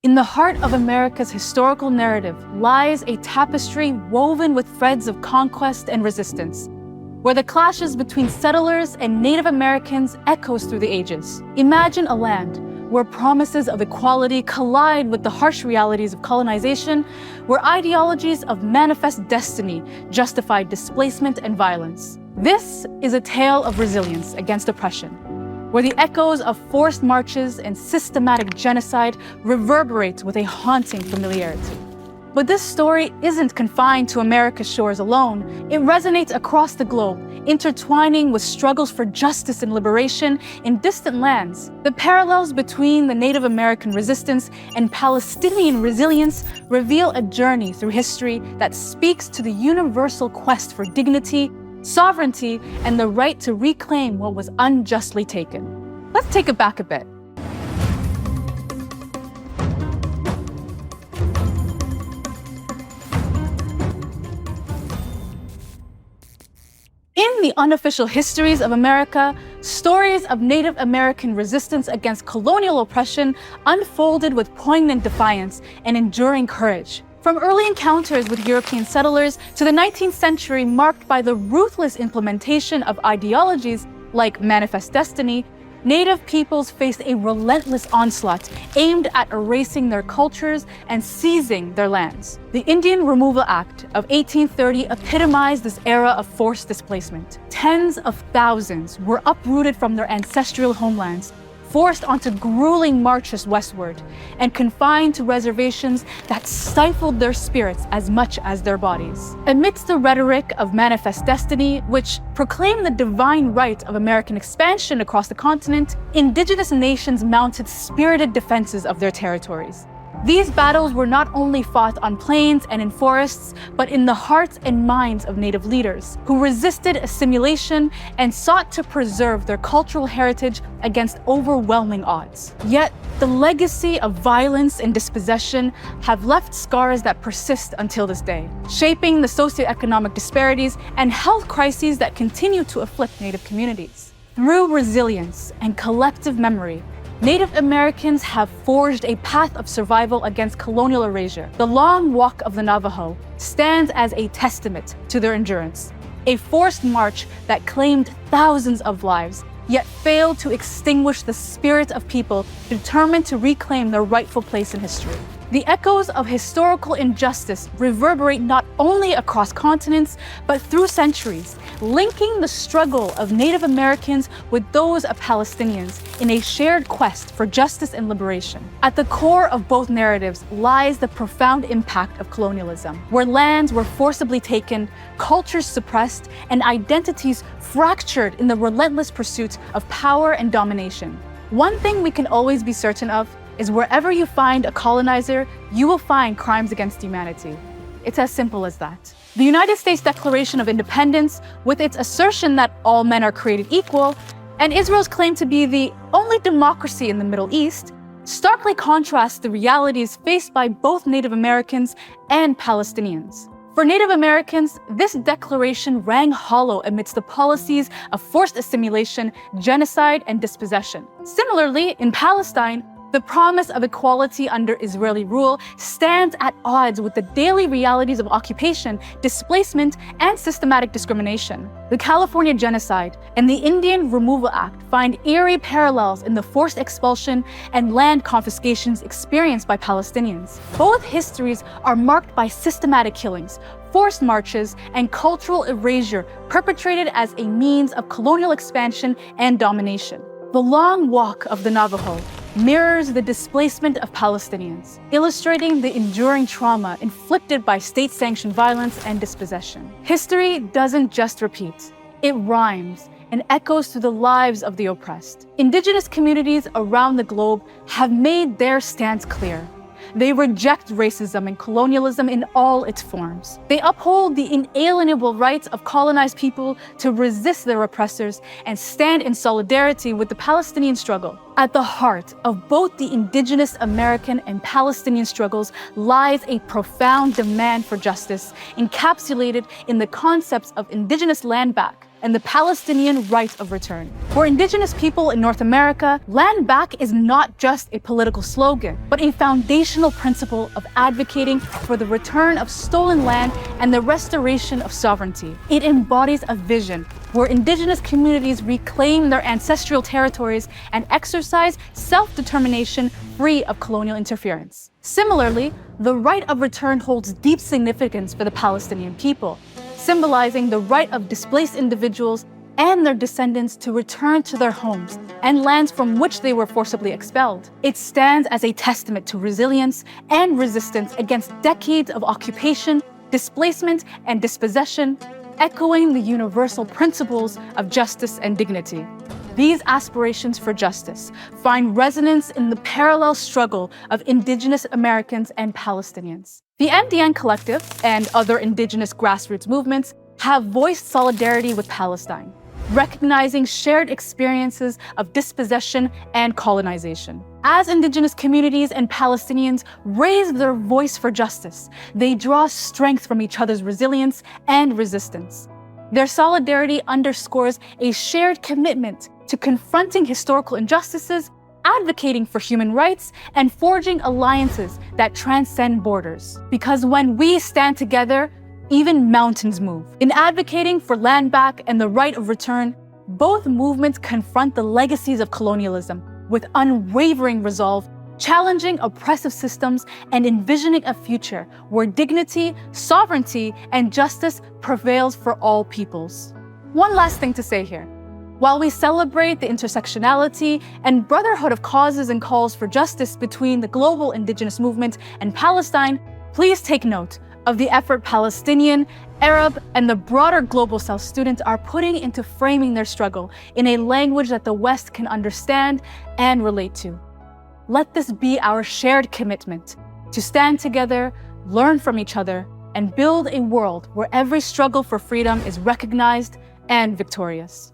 In the heart of America's historical narrative lies a tapestry woven with threads of conquest and resistance, where the clashes between settlers and Native Americans echoes through the ages. Imagine a land where promises of equality collide with the harsh realities of colonization, where ideologies of manifest destiny justify displacement and violence. This is a tale of resilience against oppression, where the echoes of forced marches and systematic genocide reverberate with a haunting familiarity. But this story isn't confined to America's shores alone. It resonates across the globe, intertwining with struggles for justice and liberation in distant lands. The parallels between the Native American resistance and Palestinian resilience reveal a journey through history that speaks to the universal quest for dignity, sovereignty, and the right to reclaim what was unjustly taken. Let's take it back a bit. In the unofficial histories of America, stories of Native American resistance against colonial oppression unfolded with poignant defiance and enduring courage. From early encounters with European settlers to the 19th century marked by the ruthless implementation of ideologies like manifest destiny, Native peoples faced a relentless onslaught aimed at erasing their cultures and seizing their lands. The Indian Removal Act of 1830 epitomized this era of forced displacement. Tens of thousands were uprooted from their ancestral homelands, forced onto grueling marches westward, and confined to reservations that stifled their spirits as much as their bodies. Amidst the rhetoric of manifest destiny, which proclaimed the divine right of American expansion across the continent, indigenous nations mounted spirited defenses of their territories. These battles were not only fought on plains and in forests, but in the hearts and minds of Native leaders who resisted assimilation and sought to preserve their cultural heritage against overwhelming odds. Yet, the legacy of violence and dispossession have left scars that persist until this day, shaping the socioeconomic disparities and health crises that continue to afflict Native communities. Through resilience and collective memory, Native Americans have forged a path of survival against colonial erasure. The Long Walk of the Navajo stands as a testament to their endurance, a forced march that claimed thousands of lives, yet failed to extinguish the spirit of people determined to reclaim their rightful place in history. The echoes of historical injustice reverberate not only across continents, but through centuries, linking the struggle of Native Americans with those of Palestinians in a shared quest for justice and liberation. At the core of both narratives lies the profound impact of colonialism, where lands were forcibly taken, cultures suppressed, and identities fractured in the relentless pursuit of power and domination. One thing we can always be certain of is wherever you find a colonizer, you will find crimes against humanity. It's as simple as that. The United States Declaration of Independence, with its assertion that all men are created equal, and Israel's claim to be the only democracy in the Middle East, starkly contrasts the realities faced by both Native Americans and Palestinians. For Native Americans, this declaration rang hollow amidst the policies of forced assimilation, genocide, and dispossession. Similarly, in Palestine, the promise of equality under Israeli rule stands at odds with the daily realities of occupation, displacement, and systematic discrimination. The California Genocide and the Indian Removal Act find eerie parallels in the forced expulsion and land confiscations experienced by Palestinians. Both histories are marked by systematic killings, forced marches, and cultural erasure perpetrated as a means of colonial expansion and domination. The Long Walk of the Navajo mirrors the displacement of Palestinians, illustrating the enduring trauma inflicted by state-sanctioned violence and dispossession. History doesn't just repeat, it rhymes and echoes through the lives of the oppressed. Indigenous communities around the globe have made their stance clear. They reject racism and colonialism in all its forms. They uphold the inalienable rights of colonized people to resist their oppressors and stand in solidarity with the Palestinian struggle. At the heart of both the Indigenous American and Palestinian struggles lies a profound demand for justice, encapsulated in the concepts of Indigenous Landback and the Palestinian right of return. For Indigenous people in North America, land back is not just a political slogan, but a foundational principle of advocating for the return of stolen land and the restoration of sovereignty. It embodies a vision where Indigenous communities reclaim their ancestral territories and exercise self-determination free of colonial interference. Similarly, the right of return holds deep significance for the Palestinian people, symbolizing the right of displaced individuals and their descendants to return to their homes and lands from which they were forcibly expelled. It stands as a testament to resilience and resistance against decades of occupation, displacement, and dispossession, echoing the universal principles of justice and dignity. These aspirations for justice find resonance in the parallel struggle of Indigenous Americans and Palestinians. The MDN Collective and other Indigenous grassroots movements have voiced solidarity with Palestine, recognizing shared experiences of dispossession and colonization. As Indigenous communities and Palestinians raise their voice for justice, they draw strength from each other's resilience and resistance. Their solidarity underscores a shared commitment to confronting historical injustices, advocating for human rights, and forging alliances that transcend borders. Because when we stand together, even mountains move. In advocating for land back and the right of return, both movements confront the legacies of colonialism with unwavering resolve, challenging oppressive systems and envisioning a future where dignity, sovereignty, and justice prevails for all peoples. One last thing to say here. While we celebrate the intersectionality and brotherhood of causes and calls for justice between the global Indigenous movement and Palestine, please take note of the effort Palestinian, Arab, and the broader Global South students are putting into framing their struggle in a language that the West can understand and relate to. Let this be our shared commitment to stand together, learn from each other, and build a world where every struggle for freedom is recognized and victorious.